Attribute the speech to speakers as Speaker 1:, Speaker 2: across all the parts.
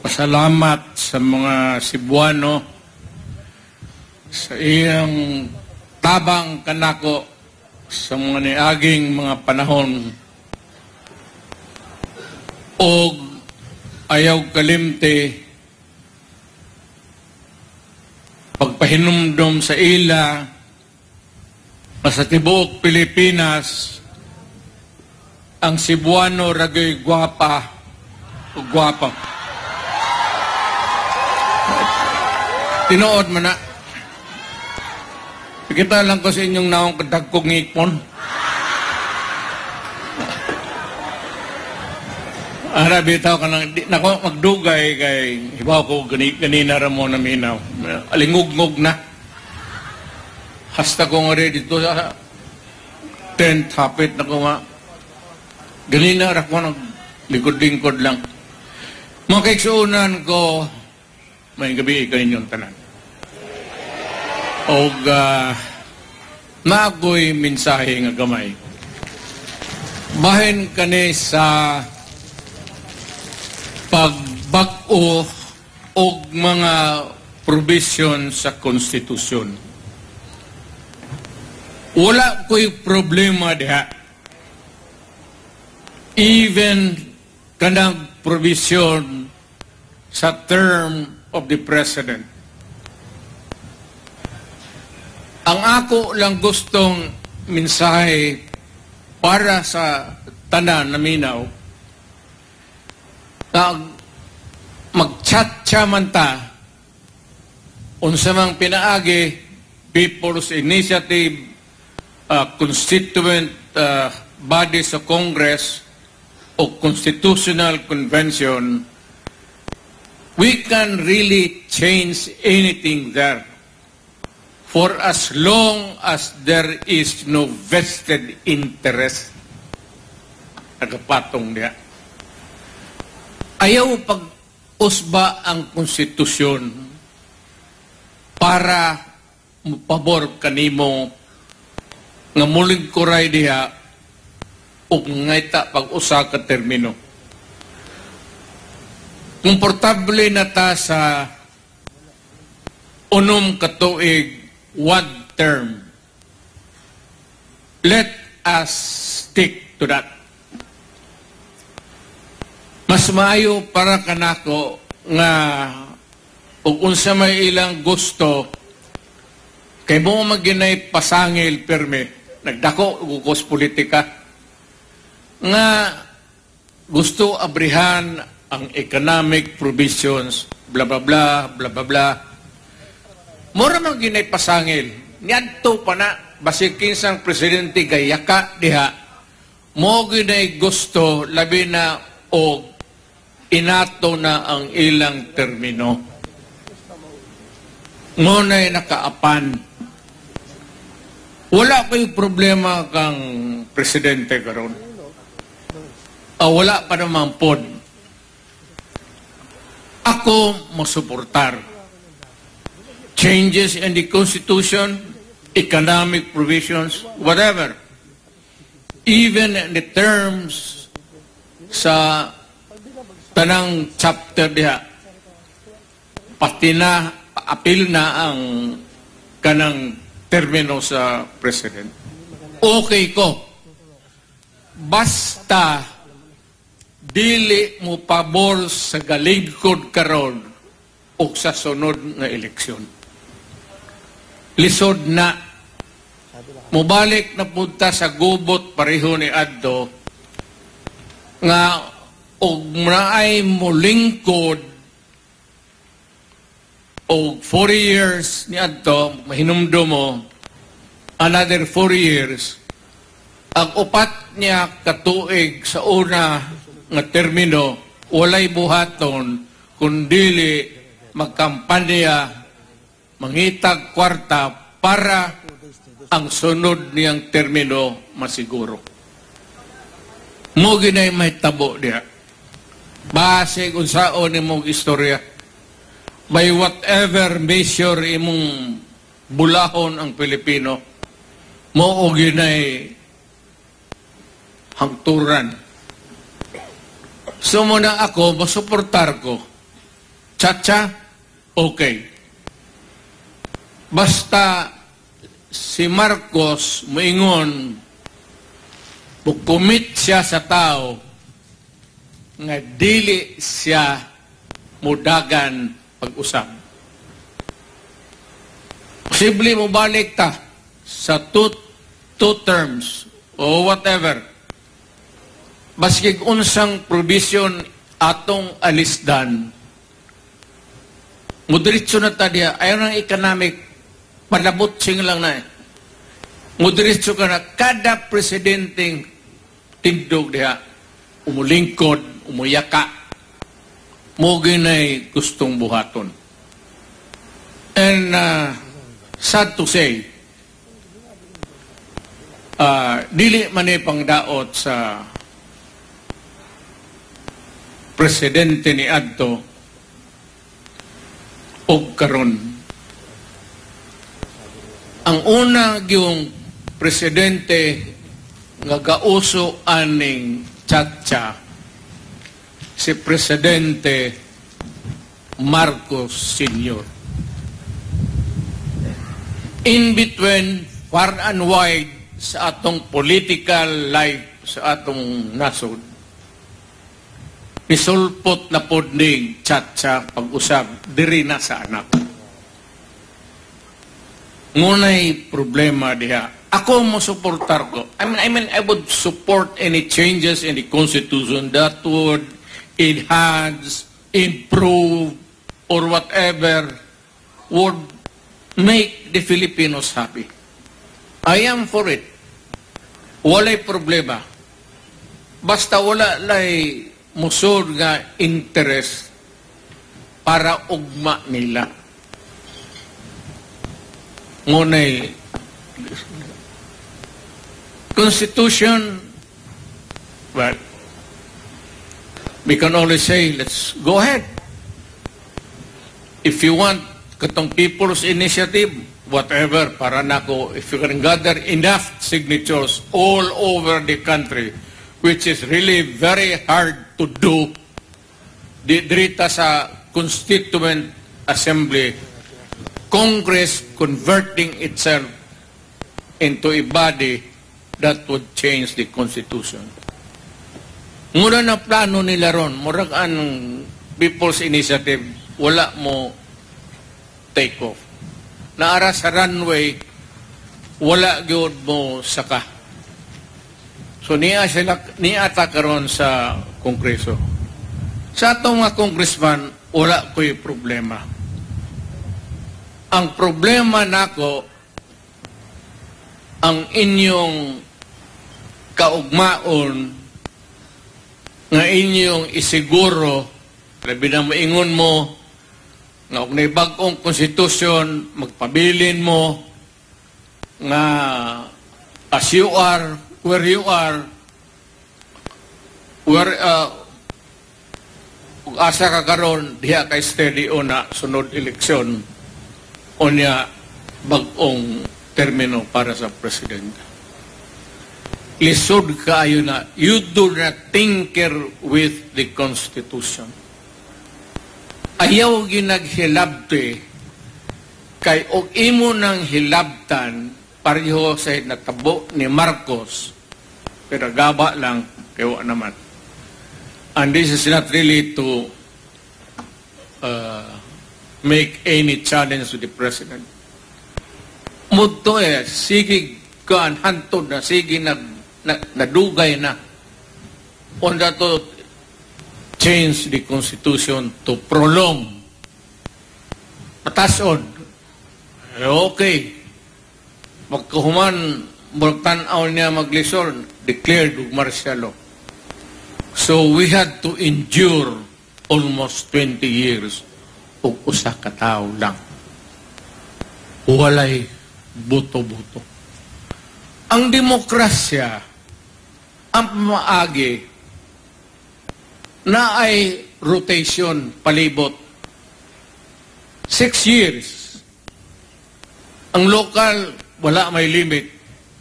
Speaker 1: pasalamat sa mga Cebuano sa iyang tabang kanako sa mga niaging mga panahon o ayaw kalimte pagpahinumdom sa ila na sa tibuok Pilipinas ang Cebuano ragay gwapa o gwapa. Tinuod man na. Kita lang ko sa inyong naong kadagkong ngipon. Ara, bitaw ka nang, nako, magdugay kay, hibaw ko, ganina ramo na minaw. Alingug-ngug na. Hasta ko nga rin dito sa tent, hapit na ko nga. Ganina ra ko nang likod-lingkod lang. Mga kaiksuunan ko, may gabi kayo inyong tanan. O na ako'y mensahe nga gamay. Bahin kani sa pagbag-o o mga provision sa konstitusyon. Wala ko'y problema diha. Even kanang provision sa term of the President. Ang ako lang gustong mensahe para sa tanan na minaw na mag-chat-cha man ta unsa mang pinaagi People's Initiative, Constituent Body sa Congress o Constitutional Convention, we can really change anything there. For as long as there is no vested interest, nagapatong niya. Ayaw pag-usba ang konstitusyon para mapabor kanimo nga muling kuray diha o ngaita pag-usa ka termino. Komportable na ta sa unom katuig one term. Let us stick to that. Mas maayo para kanako nga ug unsa may ilang gusto kay mo maginay pasangil perme nagdako ug politika nga gusto abrihan ang economic provisions bla bla bla bla bla bla. Mura man ginay pasangil. Niadto pa na basig kinsang presidente gayaka diha. Mo ginay gusto labi na og inato na ang ilang termino. Ngunay nakaapan. Wala ko'y problema kang presidente karon. Wala pa naman pod. Ako masuportar. Changes in the Constitution, economic provisions, whatever. Even in the terms sa tanang chapter diha, pati na, apil na ang kanang termino sa President. Okay ko. Basta dili mo pabor sa galingkod karon o sa sunod na eleksyon. Lisod na. Mubalik na punta sa gubot pareho ni Adto nga og maay mo lingkod og 40 years ni Adto, mahinumdo mo, another 4 years, ang upat niya katuig sa una nga termino, walay buhaton, kundili magkampanya, mangitag kwarta para ang sunod niyang termino masiguro. Mo ginay may tabo diya. Base kung saan imong istorya. By whatever measure imong bulahon ang Pilipino, mo ginay hangturan. So muna ako, masuportar ko Chacha, okay. Basta si Marcos moingon, bukumit siya sa tao nga dili siya mudagan pag-usap. Posible mo balik ta sa two terms o whatever. Baskig unsang provision atong alisdan, mudiritso na ta diya, ayaw ng economic, palabot sing lang na eh. Mudiritso ka na, kada presidenteng tindog diya, umulingkod, umuyaka, mo ginay gustong buhaton. And sad to say, dili man pang daot sa presidente ni adto og karon. Ang una yung presidente nga gauso aning Chacha, si Presidente Marcos Sr. In between, far and wide, sa atong political life, sa atong nasod, nisulpot na pod ning Chacha pag-usab diri na sa anak. Ngunay problema diha. Ako mo suportar ko. I mean, I would support any changes in the Constitution that would enhance, improve, or whatever would make the Filipinos happy. I am for it. Walay problema. Basta wala lay musod nga interest para ugma nila. Ngunay Constitution, well, we can only say, let's go ahead. If you want katong people's initiative, whatever, para nako, if you can gather enough signatures all over the country, which is really very hard to do, dirita sa Constituent Assembly, Congress converting itself into a body that would change the Constitution. Muna na plano nila ron, murag anong People's Initiative, wala mo take off. Naara sa runway, wala gyud mo saka. So niya ata karon sa Kongreso. Sa atong mga congressman, wala ko'y problema. Ang problema nako, ang inyong kaugmaon nga inyong isiguro, labi na maingon mo, nga kung naibag-ong konstitusyon, magpabilin mo, nga as you are, where you are, where, kung asa ka karon, diha kay steady o na sunod eleksyon, o niya bag-ong termino para sa presidente. Lisod kaayo na, you do not tinker with the Constitution. Ayaw ginaghilabte, kay og imo ng hilabtan, pareho sa natabo ni Marcos, pero gaba lang, kayo naman. And this is not really to make any challenge to the president. Mudto sige kaan hantod na, sige nadugay na. On that to change the Constitution to prolong. Patason. Okay. Magkahuman, magtanaw niya maglisod, declared martial law. So we had to endure almost 20 years o usa ka tao lang. Walay buto-buto. Ang demokrasya, ang maagi, na ay rotation, palibot. 6 years. Ang local, wala may limit,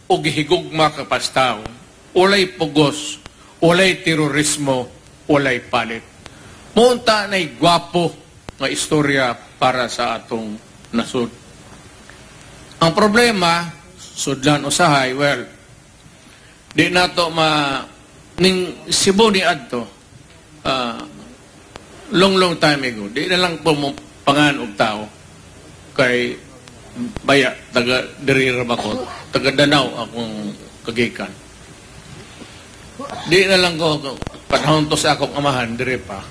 Speaker 1: o gihigugma kapastaw. Walay pugos, walay terorismo, walay palit. Munta na'y gwapo, nga istorya para sa atong nasud. Ang problema, sudlan usahay, well, di nato ning Cebu ni adto, long time ago, di na lang po pangan og tao kay baya taga diri Rabakot, taga Danau akong kagikan. Di na lang ko panahon to sa akong amahan diri pa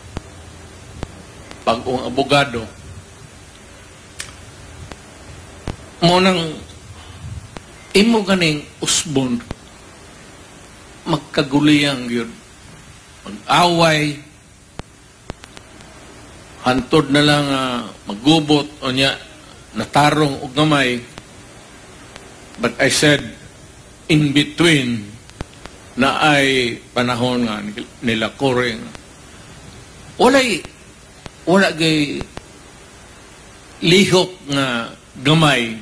Speaker 1: pag-ung abogado mo nang imo ganing usbon magkaguliyang yun mag-away hantod na lang maggubot o niya natarong og gamay, but I said in between na ay panahon nga nila Cory wala gay lihok nga gamay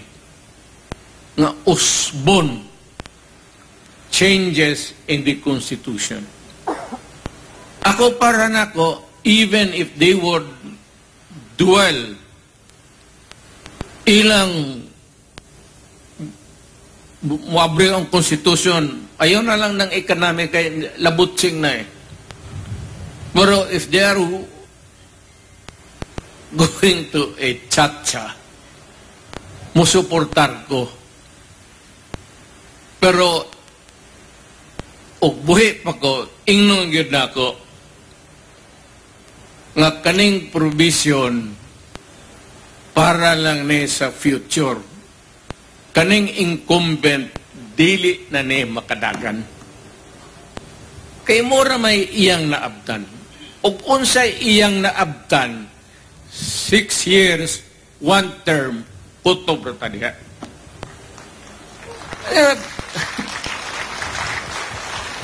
Speaker 1: nga usbon changes in the Constitution. Ako para nako, even if they would dwell ilang muabre ang Constitution, ayaw na lang ng economic kay labutsing na eh. Pero if they are going to a chacha, musuportar ko. Pero og buhi pa ko, ingnon gyud nako nga kaning provision para lang ni sa future. Kaning incumbent dili na ni makadagan. Kay mura may iyang naabtan. Og unsay iyang naabtan, 6 years, 1 term, kutob ra ta diha.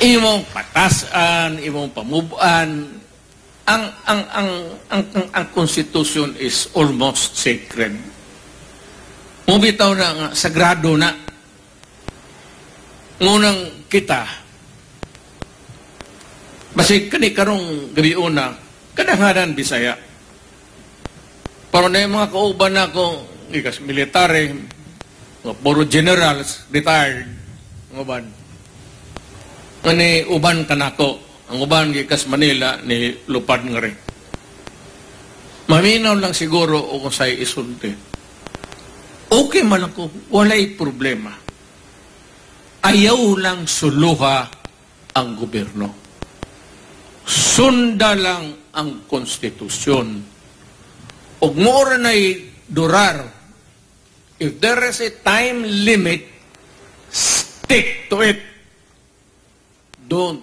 Speaker 1: Imong patasan, imong pamubuan, ang Constitution is almost sacred. Mubitaw na nga, sagrado na. Ngunang kita, basi kani karong gabi una, kadanghanan Bisaya. Pero na yung mga kauban na akong, ikas military, puro generals, retired, ang uban. Ngani uban kanako, ang uban gikas Manila ni lupad nga rin. Maminaw lang siguro o kung sa'y isulti. Okay man ako, walay problema. Ayaw lang suluha ang gobyerno. Sunda lang ang konstitusyon. Og mora na'y durar. If there is a time limit, stick to it. Don't.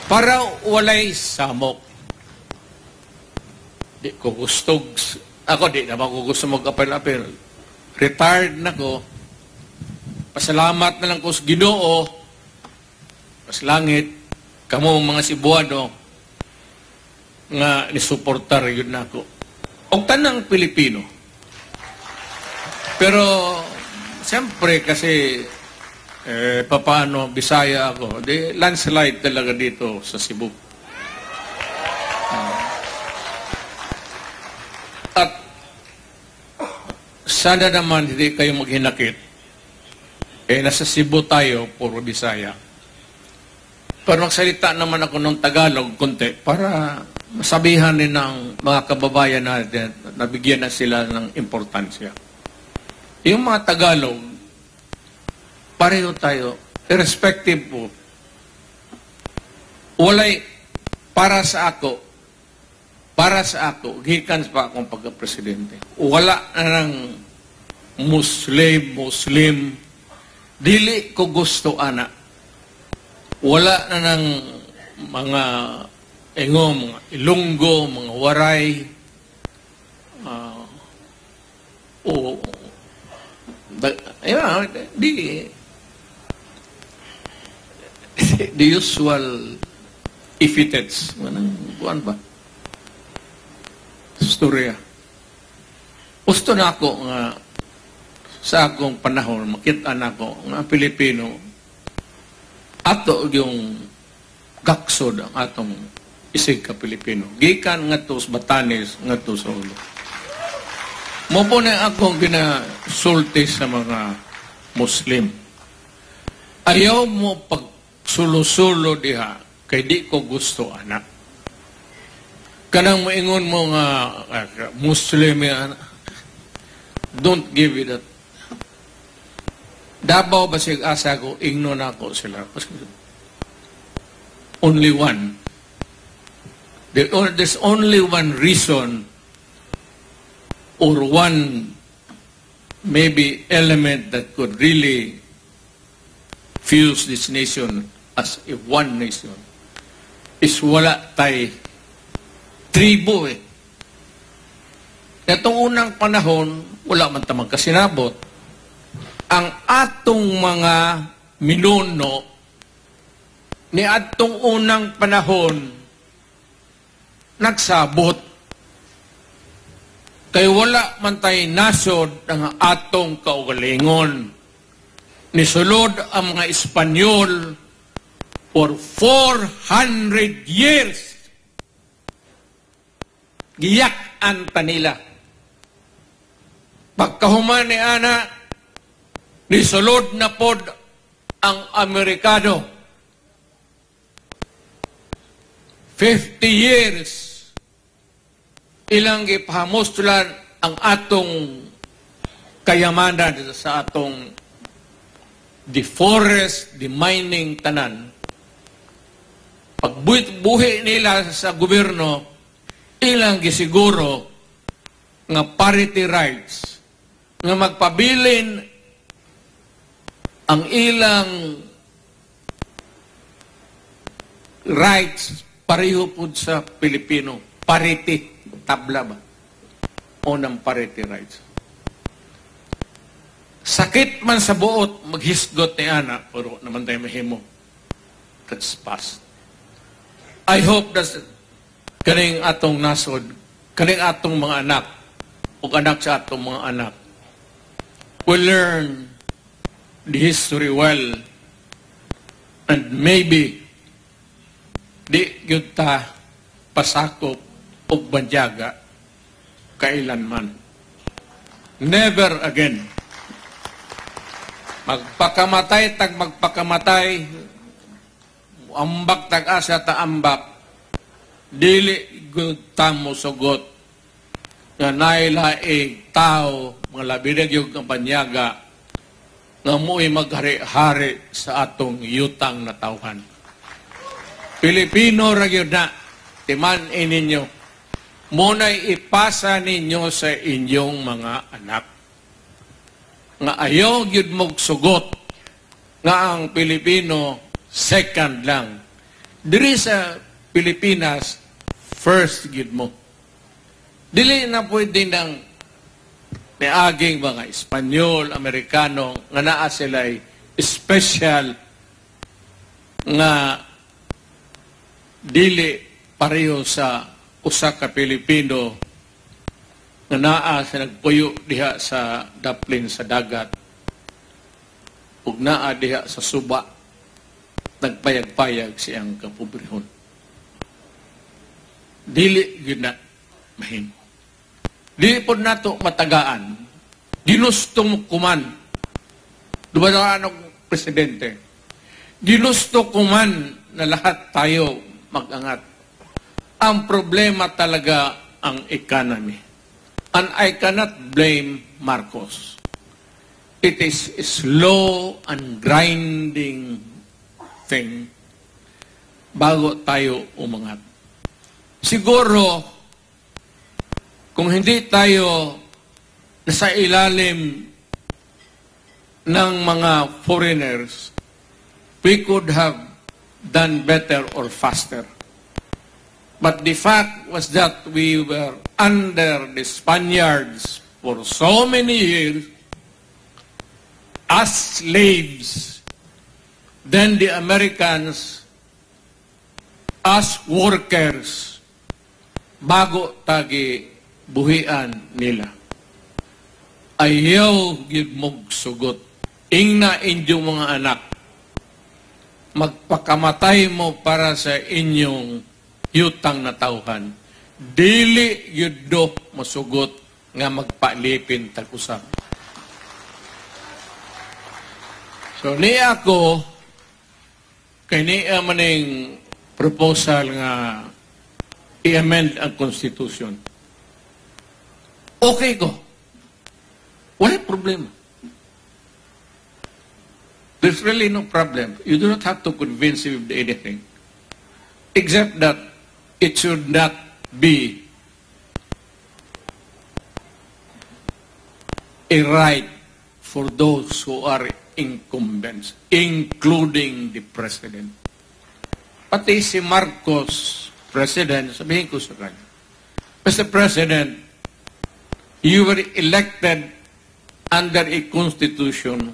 Speaker 1: Para walay samok. Di ko gusto, ako di naman ko gusto mag-apel-apel. Retired na ko. Pasalamat na lang ko sa Ginoo. Pas langit, kamo mga Cebuano nga nisuportar yun na ako. O tanang Pilipino. Pero, siyempre kasi papaano, Bisaya ako. Di, landslide talaga dito sa Cebu. At sana naman hindi kayo maghinakit. Nasa Cebu tayo, puro Bisaya. Pero magsalita naman ako ng Tagalog konti para masabihan din ng mga kababayan natin na bigyan na sila ng importansya. Yung mga Tagalog, pareho tayo, irrespective po. Walay, para sa ako, gikan pa akong pagka-presidente. Wala na ng Muslim, dili ko gusto anak. Wala na ng mga mga Ilonggo, mga Waray, the usual epithets. Buwan ba? Storya. Gusto na ako nga sa akong panahon, makita na ako nga Pilipino, ato yung gaksod ang atong isig ka Pilipino. Gikan nga to sa Batanes, nga to sa ulo. Mo po na akong ginasulti sa mga Muslim. Ayaw mo pagsulo-sulo diha, kay di ko gusto anak. Kanang moingon mo nga Muslim yan, don't give it that. Dabaw ba siya asa ko, igno na ako sila. Only one. There's only one reason or one maybe element that could really fuse this nation as a one nation. Is wala tay tribo eh. Itong unang panahon, wala man tamang kasinabot. Ang atong mga minuno ni atong unang panahon nagsabot kay wala man tay nasod ang atong kaugalingon. Nisulod ang mga Espanyol for 400 years. Giyak-an ta nila. Pagkahuman ni ana, nisulod na pod ang Amerikano. 50 years ilang gipahamustulan ang atong kayamanan sa atong the forest, the mining, tanan. Pagbuhi nila sa gobyerno, ilang gisiguro nga parity rights, nga magpabilin ang ilang rights pareho po sa Pilipino. Parity, tabla ba? O ng parity rights. Sakit man sa buot, maghisgot ni Ana, pero naman tayo mahimo. That's past. I hope that kaning atong nasod, kaning atong mga anak, o anak sa atong mga anak, will learn the history well, and maybe di yun ta pasakop o banyaga kailanman. Never again. Magpakamatay tag magpakamatay, ambak tag asa ta ambak, dili gud tamo sugot nga nailaing tao mga labidag yung kampanyaga nga mo'y maghari-hari sa atong yutang na tawhan. Pilipino ra gyud na, timan-in ninyo, muna'y ipasa ninyo sa inyong mga anak. Nga ayaw gyud mong sugot nga ang Pilipino second lang. Diri sa Pilipinas, first gyud mo. Dili na pwede ng niaging mga Espanyol, Amerikano, nga naa sila'y special nga dili pareho sa usa ka Pilipino nga naa sa nagpuyo diha sa daplin sa dagat ug naa diha sa suba nagpayag-payag siyang kapobrehon. Dili gyud na mahimo. Dili pod nato matagaan. Ginusto mo kuman. Duba na anong presidente. Ginusto kuman na lahat tayo mag-angat. Ang problema talaga ang economy. And I cannot blame Marcos. It is a slow and grinding thing bago tayo umangat. Siguro, kung hindi tayo nasa ilalim ng mga foreigners, we could have done better or faster. But the fact was that we were under the Spaniards for so many years as slaves, then the Americans as workers, bago tagi buhian nila. Ayaw gyud mong sugot. Ingna inyong mga anak magpakamatay mo para sa inyong yutang na tauhan. Dili yudo masugot nga magpalipin tag-usap. So niya ako, kay niya maning proposal nga i-amend ang Constitution. Okay ko. Wala problema. There's really no problem. You do not have to convince him of anything. Except that it should not be a right for those who are incumbents, including the President. Pati si Marcos, President, sabihin ko sa kanya, Mr. President, you were elected under a constitution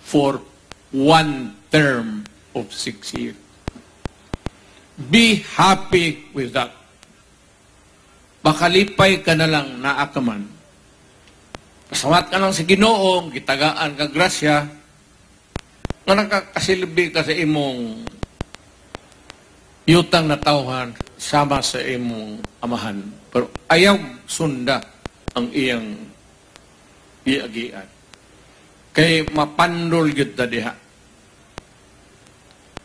Speaker 1: for 1 term of 6 years. Be happy with that. Makalipay ka na lang naakaman. Pasawat ka lang sa Ginoo, gitagaan ka grasya, nga nakakasilbi ka sa imong yutang na tauhan sama sa imong amahan. Pero ayaw sunda ang iyang iagian. Kay mapandol yun na diha.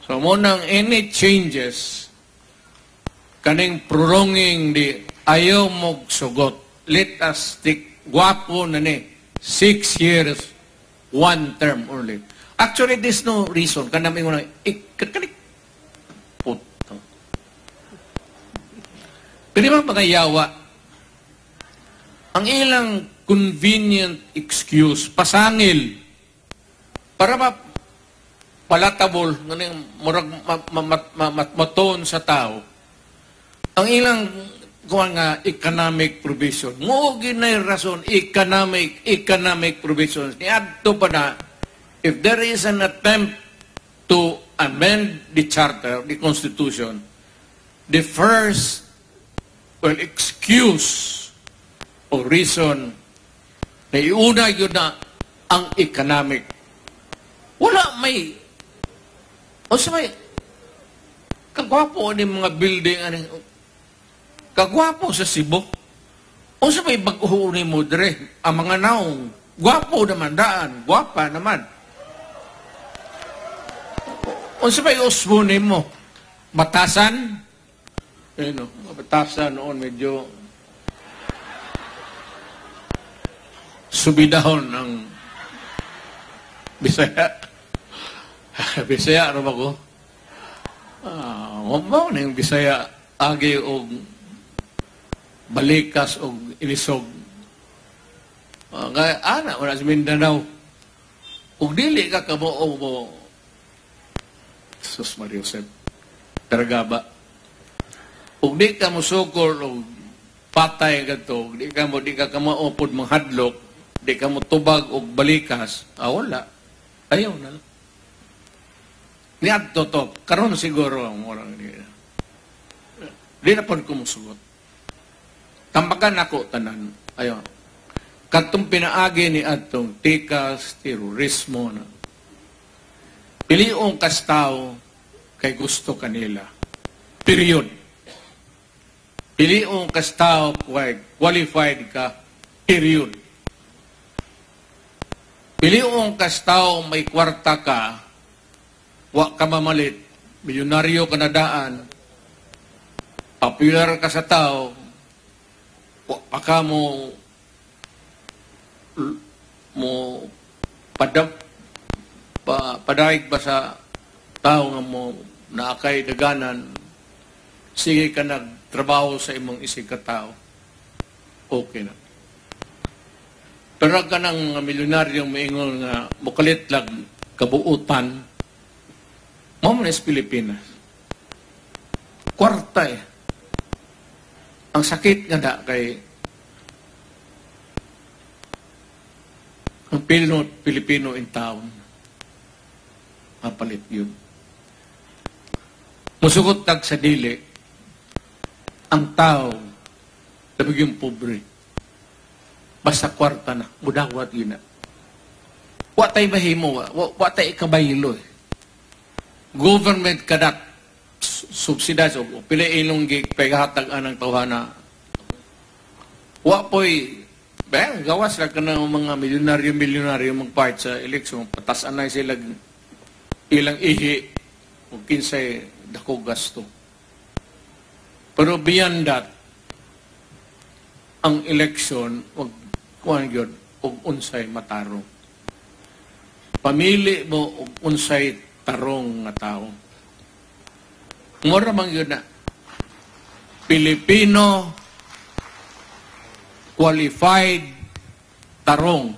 Speaker 1: So munang any changes, kaning prolonging di ayaw mong sugot. Let us stick, guwapo na ni, 6 years, 1 term only. Actually, there's no reason. Kanami ko na, kakanik, puto. Pwede ba mga yawa? Ang ilang convenient excuse, pasangil, para palatable, murag maton sa tao, ang ilang kuha nga economic provision. Mo ginay rason, economic provisions. Niadto pa na, if there is an attempt to amend the charter, the constitution, the first excuse o reason na iuna yun na ang economic. Wala may, o sa may, kagwapo ni mga building, kagwapo sa Cebu, o sa may baguhuni mo dire, ang mga naong, gwapo naman daan, gwapa naman. O sa may usbunin mo, batasan, batasan noon medyo subidahon ng Bisaya. Bisaya, ano ba ko? Huwag na yung Bisaya, agi o balikas o ilisog. Kaya, wala sa Mindanao. Kung dili ka kamo mo, Sus Maria Josep, Taragaba. Kung di ka mo sukol o patay ka to, di ka mo upod manghadlok, di ka mo tubag o balikas, wala. Ayaw na lang. Niad to, karon siguro ang orang nila. Di na po kumusugot. Tambakan ako tanan. Ayaw. Katong pinaagi ni atong tikas, terorismo na. Piliong kastaw kay gusto kanila. Period. Piliong kastaw kay qualified ka. Period. Piliong kastaw may kwarta ka, wa ka mamalit, milyonaryo ka na daan, popular ka sa tao, wa pa ka mo padaig ba sa tao nga mo na akay daganan, sige ka nagtrabaho sa imong isig ka tao, okay na. Pero ka ng milyonaryong maingon nga mukalit lang kabuutan, mo na sa Pilipinas. Kwarta eh. Ang sakit nga da kay ang Pilipino in town. Mapalit yun. Musugot tag sa dili, ang tao, labig yung pobre. Basta kwarta na, mudawat yun na. Watay mahimo, watay ikabaylo eh. government cannot subsidize o pila ilong paghatag anang tawhana. Wa po'y gawas lang ka ng mga milyonaryo mag-part sa eleksyon, patasan na sila ilang ihi o kinsay dako gasto. Pero beyond that, ang eleksyon, wag kuhan yun, og unsay matarong. Pamili mo og unsay tarong nga tao. Mura mang yun na, Pilipino qualified tarong.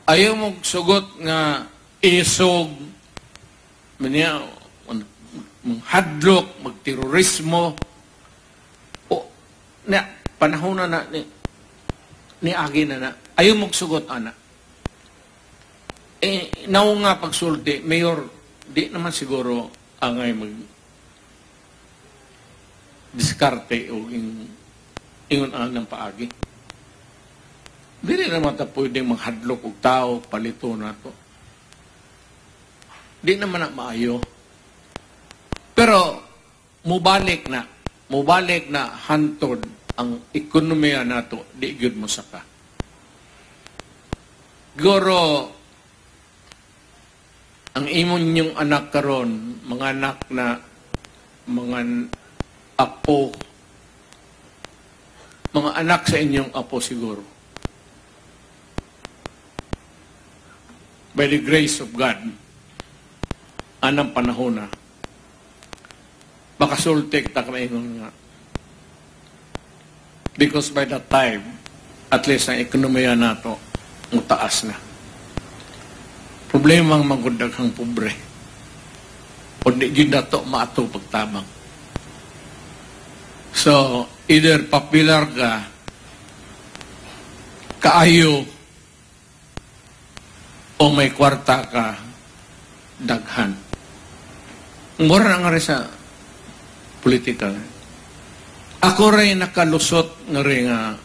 Speaker 1: Ayaw mong sugot nga isog, hadlok, magterorismo, o na, panahon na ni agi na. Ayaw mong sugot, ana. Naw nga pagsulti, Mayor, di naman siguro angay diskarte o ingon ng paagi. Dili naman ta pwedeng maghadlok og tao, palito na to. Di naman na maayo. Pero, mubalik na hantod ang ekonomiya nato, di gyud mo saka. Goro, ang imon yung anak karon, mga anak na mga apo, mga anak sa inyong apo siguro. By the grace of God, anang panahon na, makasultik ta kamaingon nga. Because by that time, at least ang ekonomiya nato, mutaas na. Problema ang manggundaghang pobre. O di yun na to maato pagtabang. So, either popular ka, kaayo, o may kwarta ka, daghan. Mura nga rin sa politika. Ako rin nakalusot nga rin nga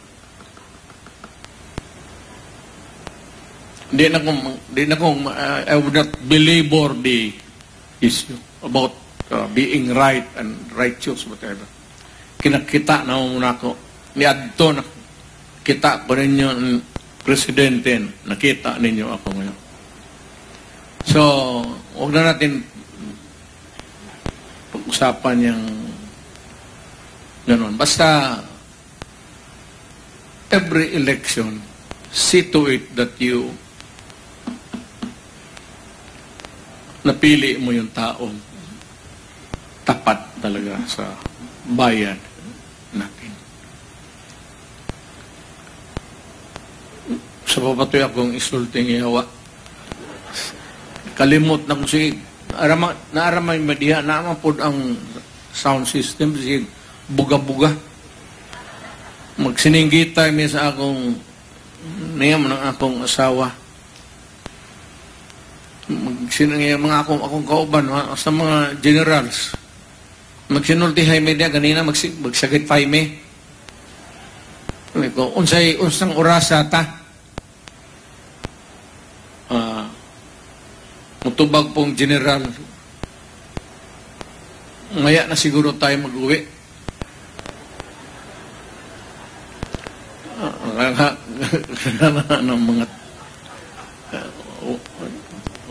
Speaker 1: I would not belabor the issue about being right and righteous, whatever. Kinakita na muna ko. Niadto na kita ko ninyo ang presidente. Nakita ninyo ako ngayon. So, huwag na natin pag-usapan yung ganon. Basta, every election, see to it that you napili mo yung taong tapat talaga sa bayan natin. Sa papatoy akong isulting ihawa, kalimot na kung sige, naaramay madiha, naman po ang sound system, sige, buga-buga. Magsininggitay mi sa akong niyam ng akong asawa. Mga akong kauban, sa mga generals. Magsinultihay mi diya, ganina magsagit pay mi. Unsang orasa ta. Mutubag pong general. Ngaya na siguro tayo mag-uwi. Ng mga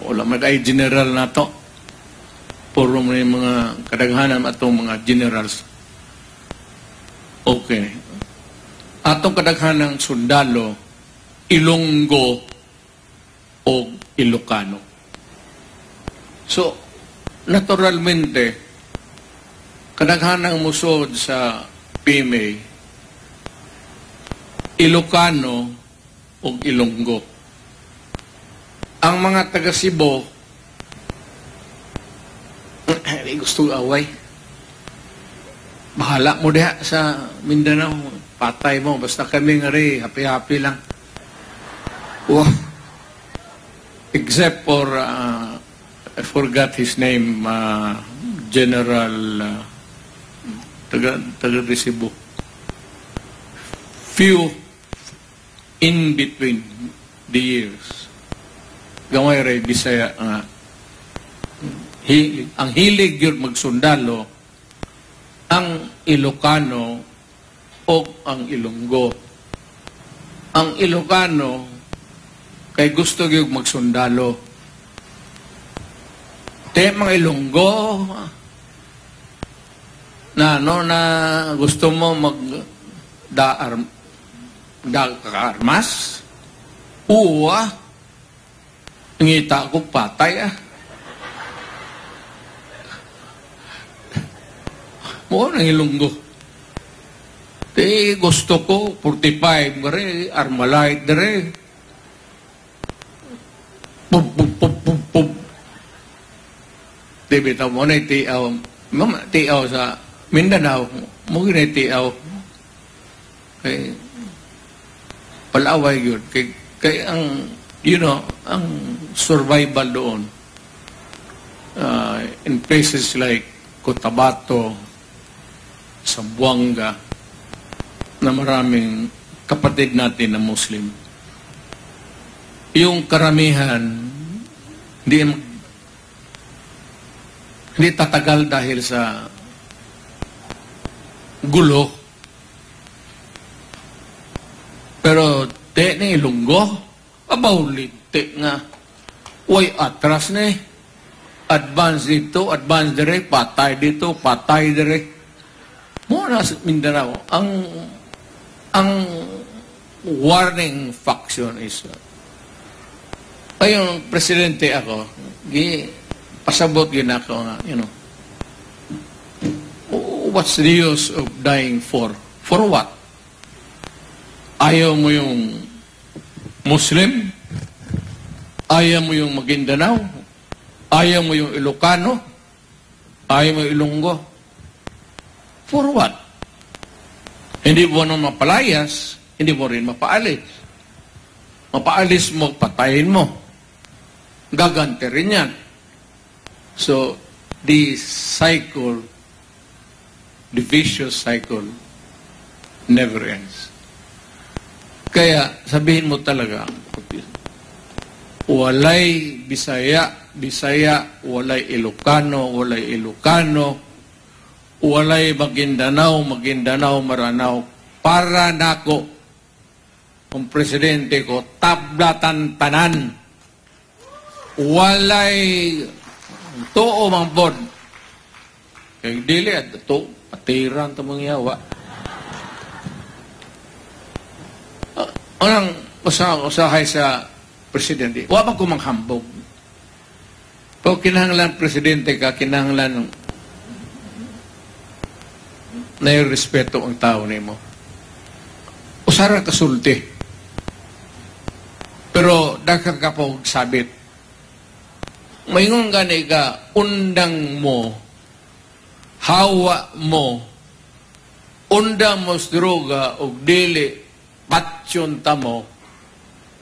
Speaker 1: wala mag-ay general na to. Puro mo yung mga kadaghanan atong mga generals. Okay. Atong kadaghanang sundalo, Ilonggo o Ilocano. So, naturalmente, kadaghanang musod sa PMA, Ilocano o Ilonggo. Ang mga taga Cebu, gusto away. Bahala mo diha sa Mindanao, patay mo, basta kami nga rin, happy-happy lang. Wow. Except for, I forgot his name, General, taga Cebu. Few in between the years. Gamay rin, Bisaya nga. ang hilig yun magsundalo, ang Ilocano o ang Ilonggo. Ang Ilocano, kay gusto yung magsundalo. Te mga Ilonggo, na gusto mo kakaarmas, uwa, ngita ko patay mo nang Ilonggo. Gusto ko 45 gare Armalite dere. Pub pub pub pub pub. Bitaw mo na tiaw. Mama tiaw sa Mindanao, mo gina tiaw. Kay palaway yun. Kay ang ang survival doon in places like Cotabato, Zamboanga, na maraming kapatid natin na Muslim. Yung karamihan, hindi tatagal dahil sa gulo. Pero, ni Ilonggo, abawlit, nga, way atras na advance dito, advance dire, patay dito, patay dire. Muna sa Mindanao, ang warning faction is yung presidente ako, pasabot yun ako nga, what's the use of dying for? For what? Ayaw mo yung Muslim? Ayaw mo yung Maguindanao? Ayaw mo yung Ilocano? Ayaw mo yung Ilonggo? For what? Hindi mo nang mapalayas, hindi mo rin mapaalis. Mapaalis mo, patayin mo. Gagante rin yan. So, the cycle, the vicious cycle, never ends. Kaya, sabihin mo talaga, walay Bisaya, walay Ilocano, walay Maguindanao, Maranao, para nako ang presidente ko, tablatan tanan. Walay tuo mang bod. Kaya dili at ito, patiran ito mga yawa. Anong usahay sa presidente? Wa ba ko manghambog? Pag kinahanglan presidente ka, kinahanglan na yung respeto ang tao nimo. Usara kasulti. Pero daghang ka po sabit. Mayingon gani ka, undang mo, hawa mo, undang mo sa droga, o dili, patsyon ta mo,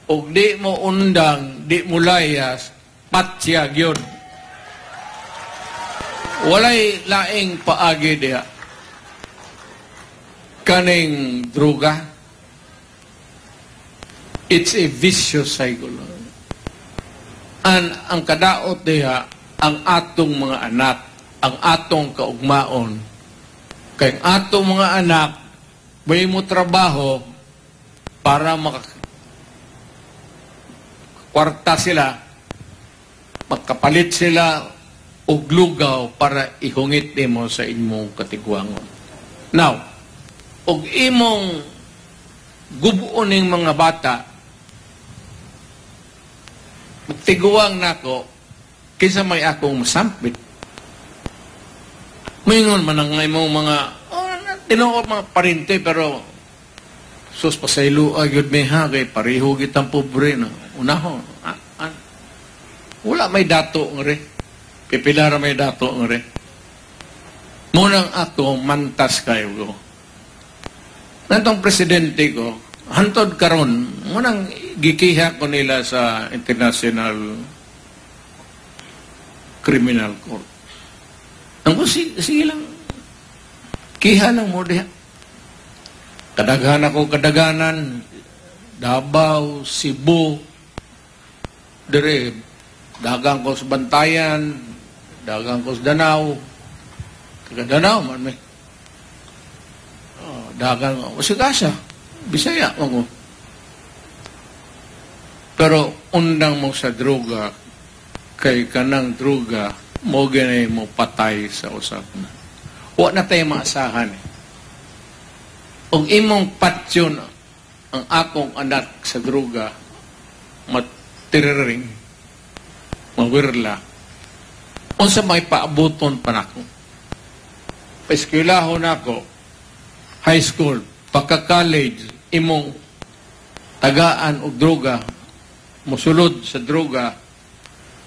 Speaker 1: o di mo undang, di mo layas, patsya gyud. Walay laing paagi diha. Kaning droga, it's a vicious cycle. Ang kadaot diha, ang atong mga anak, ang atong kaugmaon. Kay ang atong mga anak, may mo trabaho para makakwarta sila, magkapalit sila og lugaw para ihungit nimo sa imong katigwangon. Now, og imong gubuon ning mga bata, magtiguang nako kaysa may akong masampit. Mayingon man ang imong mga tinuod mga parinte, pero sus pasaylo agad may hagay, pareho kitang pobre na unahon. Wala may dato ng re. Pipilara may dato ng re. Munang ako, mantas kayo ko. Nantong presidente ko, hantod karon, munang gikiha ko nila sa International Criminal Court. Ang ko, sige lang. Kiha lang mo diha. Kadaghan ako, kadaganan, Davao, Cebu, dire, dagang ko sa Bantayan, dagang ko sa Danao. Taga Danao man may. Dagang ko sa Gasa. Bisaya mo. Pero undang mo sa droga, kay kanang droga, mo ganay mo patay sa usap na. Wa na tayo maasahan eh. Kung imong patyon ang akong anak sa droga, matiriring, mawirla, unsa may paabuton pa nako. Paeskwelahon ako, high school, pagka-college, imong tagaan og droga, musulod sa droga,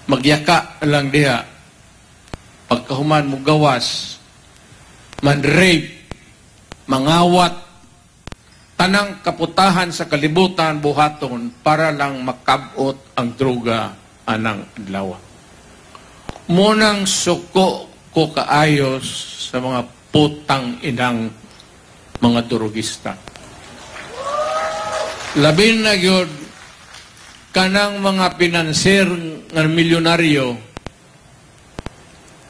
Speaker 1: magyaka lang diha, pagkahuman mo gawas, man-rape, mangawat, tanang kaputahan sa kalibutan buhaton para lang makabot ang droga anang adlaw. Munang suko ko kaayos sa mga putang inang mga drogista. Labin na yun, kanang mga pinanser ng milyonaryo,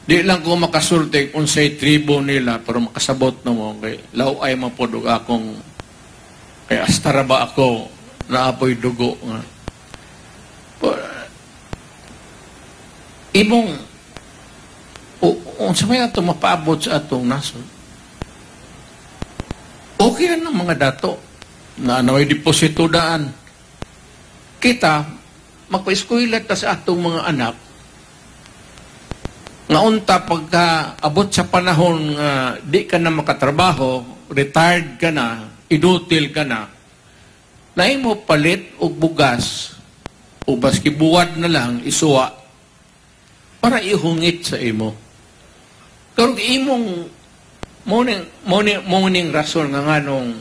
Speaker 1: di lang ko makasulti kung sa'y tribo nila, pero makasabot na mo, kay law ay mapodog akong, kay astara ba ako, naapoy dugo nga. Ibong, sa may ato mapaabot sa atong nasod, okay yan ang mga dato, na anaway deposito daan. Kita, magpa-eskwela ta sa atong mga anak, nga unta pagka abot sa panahon nga di ka na makatrabaho, retired ka na, inutil ka na imo palit o bugas o baski buwad na lang isuwa para ihungit sa imo. Pero imong morning rason nga nganong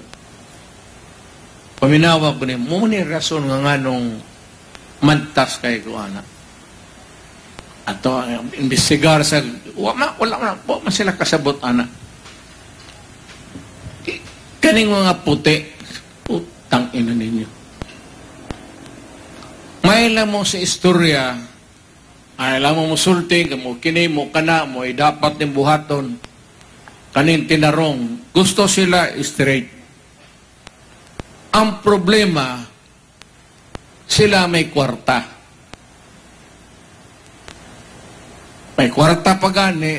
Speaker 1: paminawa ko ni morning rason nga nganong mantas kay ko ana. Ato imbestigar sa wala sila kasabot ana. Kaning mga puti, putang ina ninyo. May alam mo sa istorya, ay alam mo musulti, mo kini mo kana mo ay dapat ng buhaton, kanin tinarong, gusto sila straight. Ang problema, sila may kwarta. May kwarta pa gani,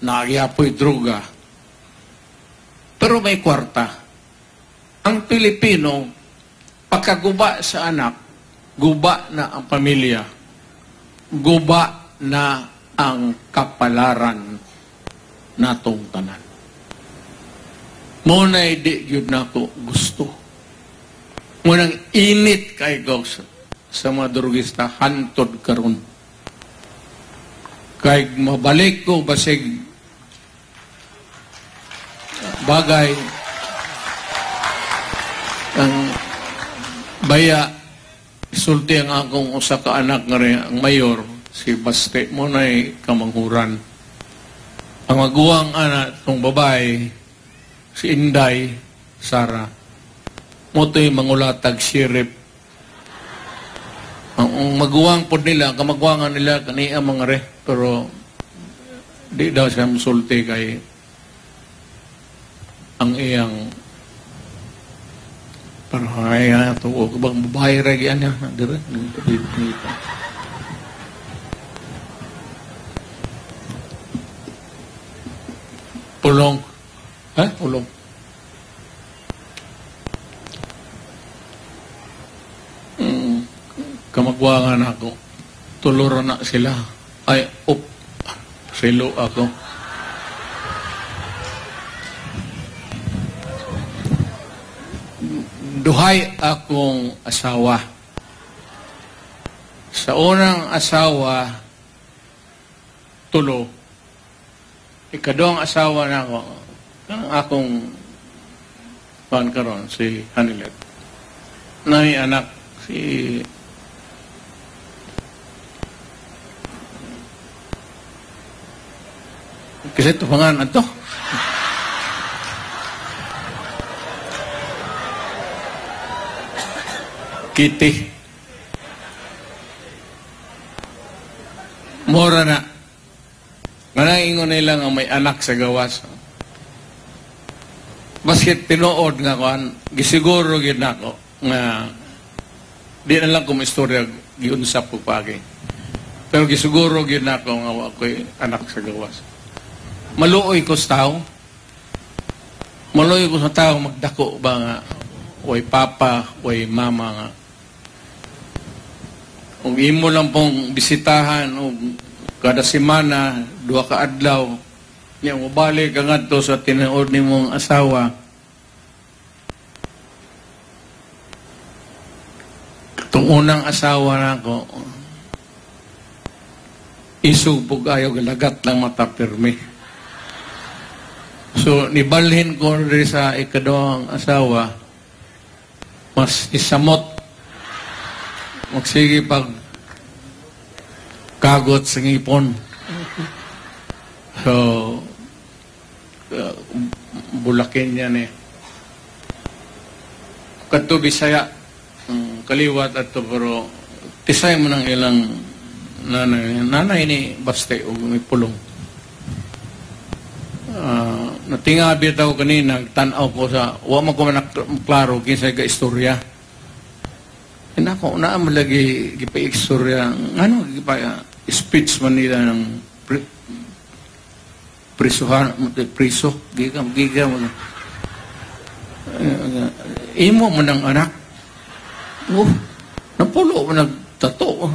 Speaker 1: nagyapoy droga. Pero may kwarta. Ang Pilipino, pagkaguba sa anak, guba na ang pamilya, guba na ang kapalaran natong tanan. Muna'y di yun na ko gusto. Munang init kay Gos sa mga drogista, hantod karon. Kay mabalik ko basig bagay ang baya isulti ang akong usa ka anak nga rin, ang mayor si Baste mo na'y kamanghuran ang maguwang anak ng babae si Inday Sara mo to'y mangulatag sirip ang maguwang po nila kamagwangan nila kaniya mga re pero di daw siya musulti kay ang iyang parang ay ito bang babae ragi niya dire dito pulong pulong kamagwangan ako tuluran na sila ay silo ako duhay akong asawa. Sa unang asawa, tulo. Ikaduhang asawa na ako, ang akong karon si Hanilet. Nami anak, si kasi ito pangalan ito. Kitty. Mora na. Manaingon nila nga may anak sa gawas. Basket tinuod nga kuan, gisiguro gid nako nga di na lang kung istorya giunsap ko pagi. Pero gisiguro gid nako nga ako'y anak sa gawas. Maluoy ko sa tao. Maluoy ko sa tao magdako ba nga way papa, way mama nga. Kung imo lang pong bisitahan o kada semana, 2 ka adlaw, niya mabalik ka nga to sa tinuod ni mong asawa. Itong unang asawa na ako, isubog ayaw galagat lang mata pirmi. So, nibalhin ko rin sa ikadawang asawa, mas isamot, magsige pag kagot sa ngipon. So, bulakin yan eh. Kadto Bisaya, kaliwat at to, pero tisay mo ng ilang nanay ni Baste o may pulong. Natingabi daw kanina, tanaw ko sa, huwag mo ko klaro, kinsa ka istorya. Inako, naamalagi, gipa istorya, ano, gipa speech man nila ng priso, giga mo. Imo mo ng anak. Napulo mo nagtato.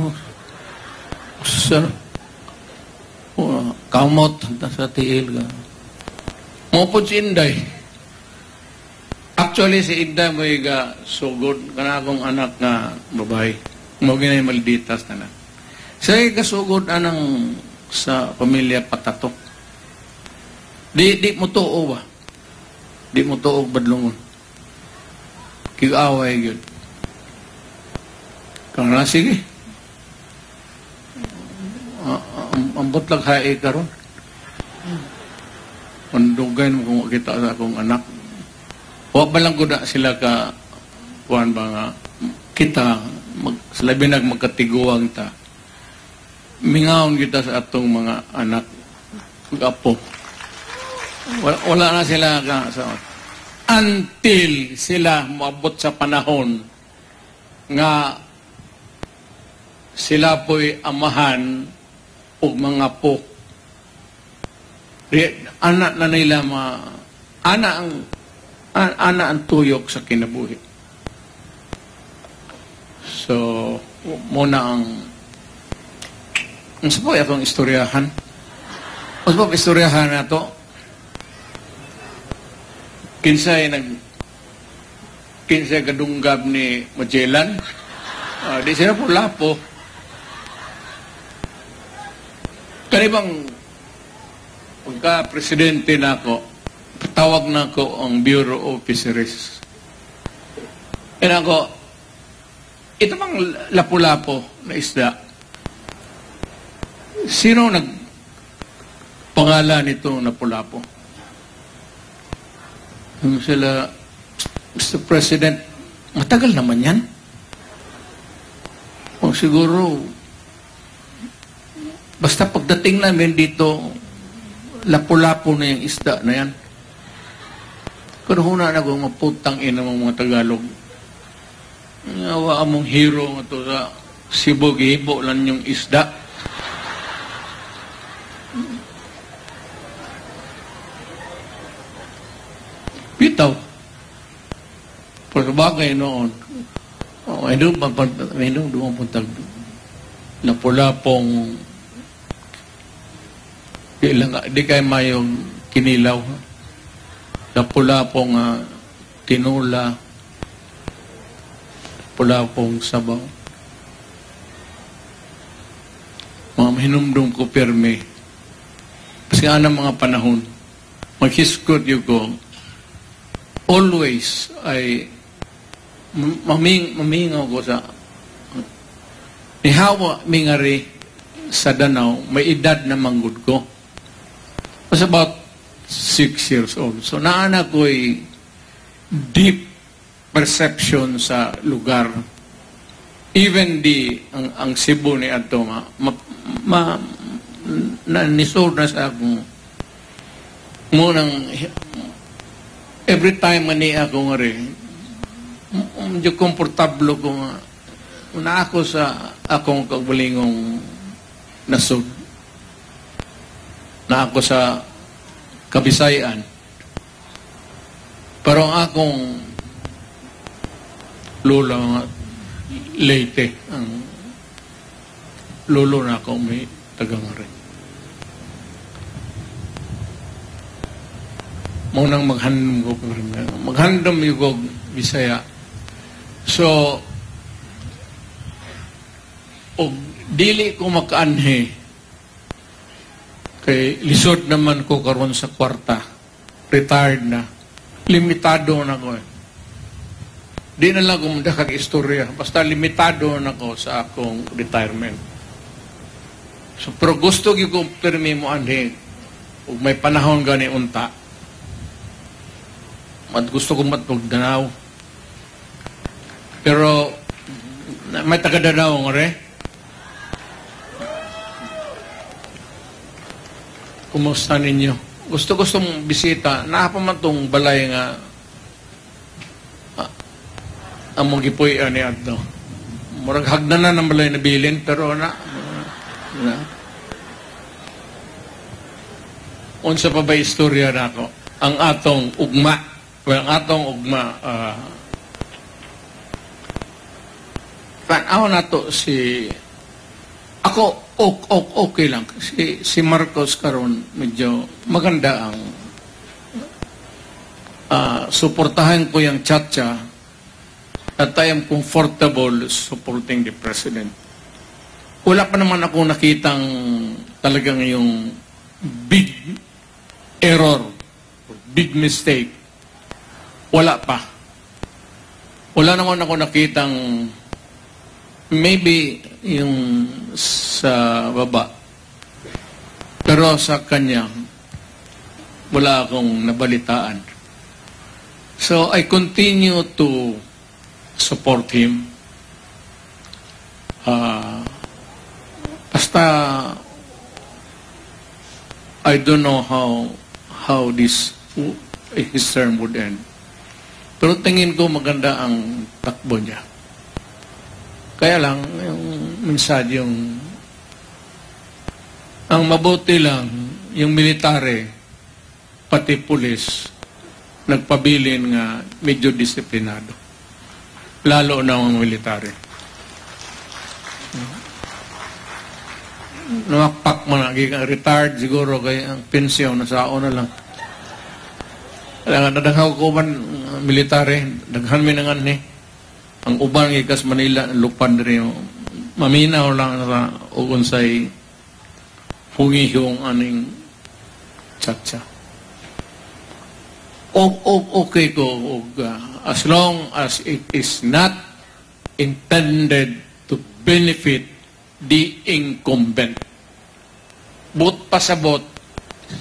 Speaker 1: Kamot sa tiil ka. Mupod si Inday. Actually, si Inday mo yung sugod ka na akong anak na babae. Mo ginay malditas na na. Siya yung kasugod anang sa pamilya Patatok. Di mo tuo ba? Di mo tuo badlungon. Kig-away yun. Kang na, sige. Ambot lang hae ka ron. Pandugay mo kung kita sa akong anak. Huwag ba lang ko na sila ka kuhan ba nga kita salabi magkatiguang ta. Mingaon kita sa atong mga anak mag-apo. Wala na sila ka sa until sila maabot sa panahon nga sila po'y amahan o mga po. Anak na nila ana ang tuyok sa kinabuhi. So, muna ang sa po akong istoryahan. Mas po istoryahan na to. Kinsay kadunggab ni Magellan. Di sila po lapo. Kanibang pagka-presidente na ako, tawag na ako ang Bureau of Fisheries. And ako, ito bang lapu-lapo na isda? Sino nagpangalan nito lapu-lapo? Sila, Mr. President, matagal naman yan. O siguro, basta pagdating namin dito, lapu-lapo na yung isda na yan. Kung huna na kung maputang ina mga Tagalog, nawa among hero nga to sa Cebu, gihibo lang yung isda. Bitaw. Pero bagay noon, may doon puntag lapu-lapong di kayo mayong kinilaw. Lapu-lapong tinula, lapu-lapong sabaw. Mga mahinumdum ko perme. Kasi nga ng mga panahon, maghiskot yung ko, always ay mamingaw ko sa ihawa mingari sa Danau, may edad na manggod ko. I was about 6 years old. So naana ko'y deep perception sa lugar. Even ang Cebu ni Adto, na nisod na sa akong munang every time mani ako nga rin medyo komportable ko nga una ako sa akong kagbulingong nasod na ako sa Kabisayan pero ang akong lolo nga Leyte ang lolo na ako may tagang rin munang maghandom ko Bisaya so og dili ko makaanhi kay lisod naman ko karon sa kwarta retired na limitado na ko di na lang kumunda kag istorya basta limitado na ko sa akong retirement so pero gusto gyud ko permi mo anhi ug may panahon gani unta gusto ko matugdanaw pero may taga-Danao nga rin. Kumusta ninyo? Gusto mong bisita. Nakapaman itong balay nga among gipoy ni Adto. Murag hagdanan ng balay na bilin pero unsa pa ba istorya na ako? Ang atong ugma. Well, ang atong ugma tanaw na to si ako okay lang si Marcos karon medyo maganda ang suportahan ko yung Chacha at I am comfortable supporting the president. Wala pa naman ako nakitang talagang yung big error big mistake wala pa naman ako nakitang maybe yung sa baba. Pero sa kanya, wala akong nabalitaan. So, I continue to support him. Basta, I don't know how his term would end. Pero tingin ko maganda ang takbo niya. Kaya lang, yung minsan ang mabuti lang, yung military, pati pulis, nagpabilin nga medyo disiplinado. Lalo na ang military. Namakpak mo na, retired siguro, kaya ang pensyon, nasao na lang. Kaya nga, nadaghaw ko man military, daghan mi nangan ni. Ang uban ikas Manila lupan diri maminaw lang sa unsay hungihong aning Chacha. Okay ko as long as it is not intended to benefit the incumbent. But pasabot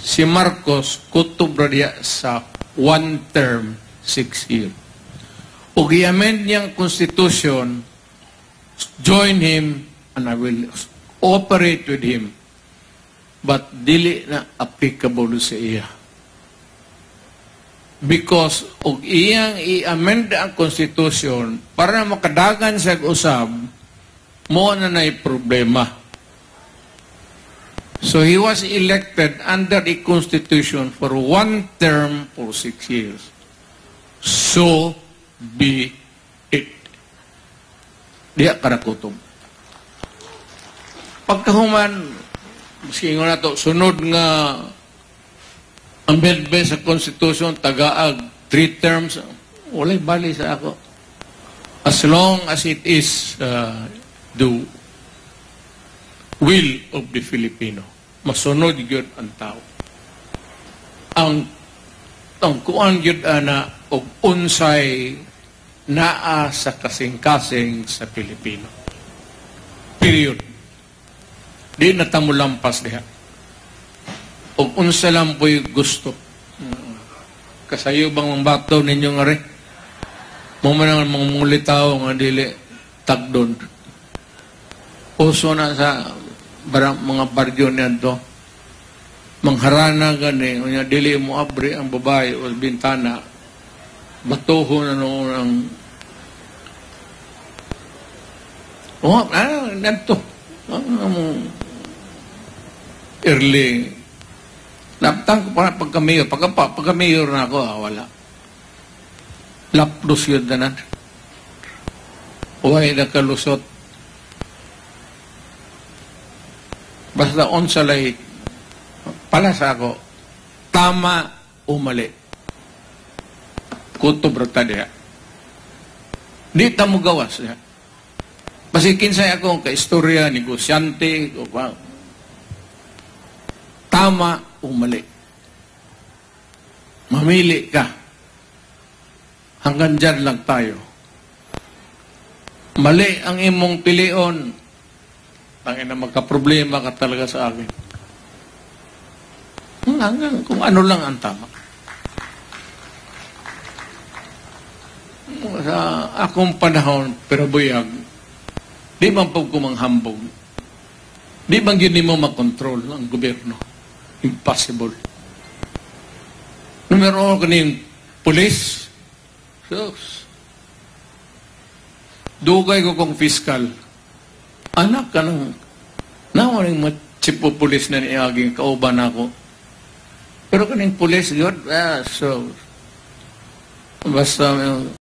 Speaker 1: si Marcos kutob dia sa one term 6 years. Ug i-amend niyang constitution, join him, and I will operate with him. But dili na applicable sa iya. Because ug iyang i-amend ang constitution para makadagan sa usab, mo na nay problema. So he was elected under the constitution for one term for 6 years. So be it. Diya karakutom. Pagkahuman, maski nga na to, sunod nga amendment sa Constitution, tagaag, 3 terms, walay bali sa ako. As long as it is the will of the Filipino. Masunod yun ang tao. Ang kuan yun na og unsay naa sa kasing-kasing sa Pilipino. Period. Di natamulampas diha. Og unsa lang po'y gusto. Kasayo bang mambataw ninyo nga rin? Mga mangulitaw nga dili tagdon. Uso na sa mga baryo niyan to. Mangharana gani, unya dili mo abri ang babae o bintana. Batuho na noon ang nanto. Early. Naptang ko para pagka-mayor. Pagka-mayor na ako, wala. Lapdos yun na. Huwag nakalusot. Basta onsalay, pala sa ako, tama o mali. Kuto brata niya. Di tamo gawas niya. Basikin sa ako ka-istorya, negosyante, tama o mali. Mamili ka. Hanggang dyan lang tayo. Mali ang imong pilion. Tangina, magka-problema ka talaga sa akin. Hanggang kung ano lang ang tama. Sa akong panahon, pero buyag, di bang po kumanghambog? Di bang yun mo makontrol ang gobyerno? Impossible. Numero 1 kaning pulis. Sus. Dugay ko kong fiskal. Anak ka ng nawaring matsipo pulis na niaging kauban ako. Pero kaning pulis, yun, so, basta